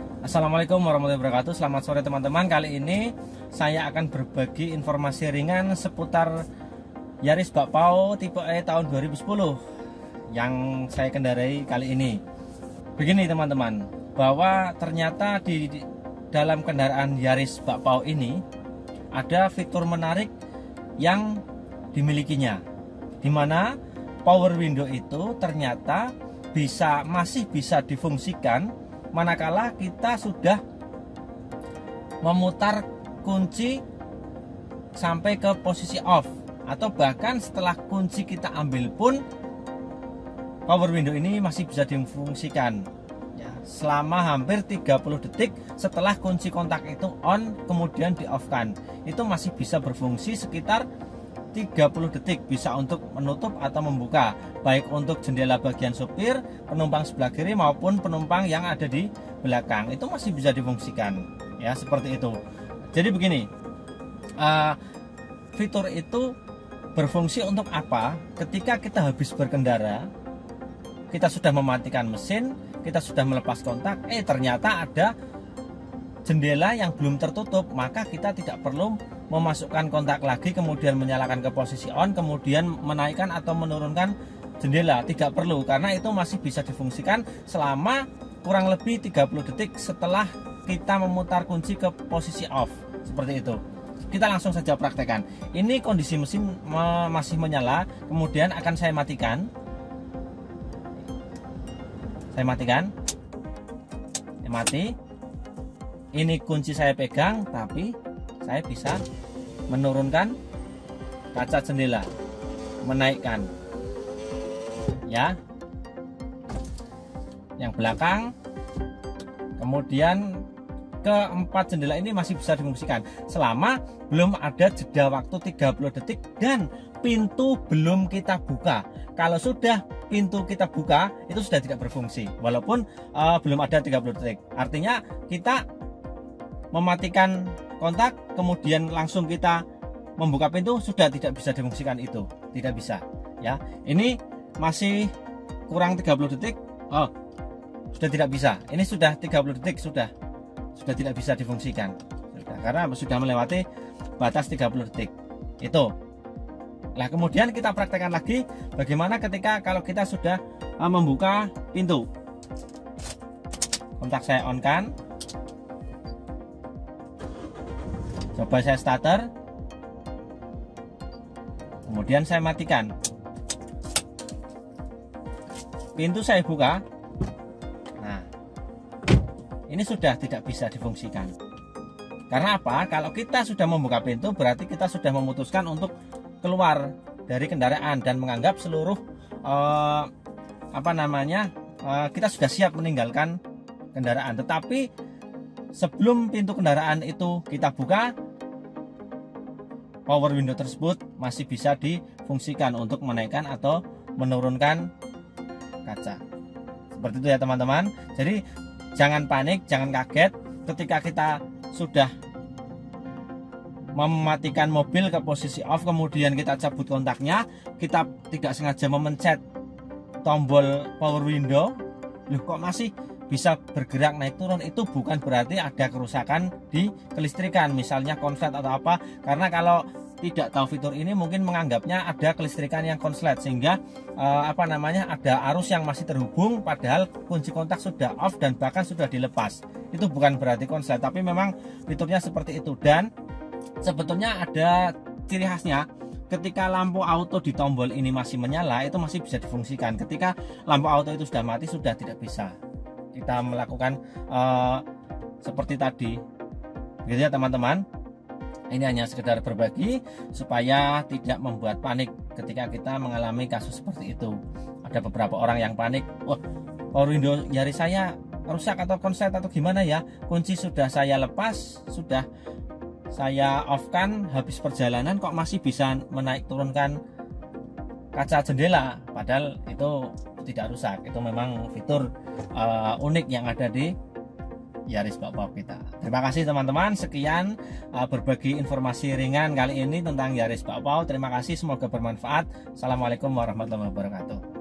Assalamualaikum warahmatullahi wabarakatuh. Selamat sore teman-teman. Kali ini saya akan berbagi informasi ringan seputar Yaris Bakpao tipe E tahun 2010 yang saya kendarai kali ini. Begini teman-teman, bahwa ternyata di dalam kendaraan Yaris Bakpao ini ada fitur menarik yang dimilikinya, dimana power window itu ternyata masih bisa difungsikan manakala kita sudah memutar kunci sampai ke posisi off, atau bahkan setelah kunci kita ambil pun power window ini masih bisa difungsikan ya, selama hampir 30 detik setelah kunci kontak itu on kemudian di off kan, itu masih bisa berfungsi sekitar 30 detik, bisa untuk menutup atau membuka, baik untuk jendela bagian sopir, penumpang sebelah kiri maupun penumpang yang ada di belakang, itu masih bisa difungsikan ya, seperti itu. Jadi begini, fitur itu berfungsi untuk apa? Ketika kita habis berkendara, kita sudah mematikan mesin, kita sudah melepas kontak, ternyata ada jendela yang belum tertutup, maka kita tidak perlu memasukkan kontak lagi kemudian menyalakan ke posisi on kemudian menaikkan atau menurunkan jendela, tidak perlu, karena itu masih bisa difungsikan selama kurang lebih 30 detik setelah kita memutar kunci ke posisi off, seperti itu. Kita langsung saja praktekkan. Ini kondisi mesin masih menyala, kemudian akan saya matikan. Mati. Ini kunci saya pegang, tapi saya bisa menurunkan kaca jendela, menaikkan ya yang belakang, kemudian keempat jendela ini masih bisa difungsikan selama belum ada jeda waktu 30 detik dan pintu belum kita buka. Kalau sudah pintu kita buka, itu sudah tidak berfungsi walaupun belum ada 30 detik. Artinya kita mematikan kontak kemudian langsung kita membuka pintu, sudah tidak bisa difungsikan, itu tidak bisa ya. Ini masih kurang 30 detik, sudah tidak bisa. Ini sudah 30 detik, sudah tidak bisa difungsikan karena sudah melewati batas 30 detik itu. Nah, kemudian kita praktekkan lagi bagaimana ketika kalau kita sudah membuka pintu. Kontak saya on kan, coba saya starter, kemudian saya matikan, pintu saya buka. Nah, ini sudah tidak bisa difungsikan. Karena apa? Kalau kita sudah membuka pintu, berarti kita sudah memutuskan untuk keluar dari kendaraan dan menganggap seluruh kita sudah siap meninggalkan kendaraan. Tetapi sebelum pintu kendaraan itu kita buka, power window tersebut masih bisa difungsikan untuk menaikkan atau menurunkan kaca. Seperti itu ya teman-teman. Jadi jangan panik, jangan kaget ketika kita sudah mematikan mobil ke posisi off kemudian kita cabut kontaknya, kita tidak sengaja memencet tombol power window, loh kok masih bisa bergerak naik turun. Itu bukan berarti ada kerusakan di kelistrikan, misalnya konslet atau apa, karena kalau tidak tahu fitur ini mungkin menganggapnya ada kelistrikan yang konslet sehingga ada arus yang masih terhubung padahal kunci kontak sudah off dan bahkan sudah dilepas. Itu bukan berarti konslet, tapi memang fiturnya seperti itu. Dan sebetulnya ada ciri khasnya, ketika lampu auto di tombol ini masih menyala, itu masih bisa difungsikan. Ketika lampu auto itu sudah mati, sudah tidak bisa kita melakukan seperti tadi, gitu ya teman-teman. Ini hanya sekedar berbagi supaya tidak membuat panik ketika kita mengalami kasus seperti itu. Ada beberapa orang yang panik, wah, power window Yaris saya rusak atau konslet atau gimana ya, kunci sudah saya lepas, sudah saya off kan, habis perjalanan kok masih bisa menaik turunkan kaca jendela, padahal itu tidak rusak. Itu memang fitur unik yang ada di Yaris Bakpao kita. Terima kasih teman-teman, sekian berbagi informasi ringan kali ini tentang Yaris Bakpao. Terima kasih, semoga bermanfaat. Assalamualaikum warahmatullahi wabarakatuh.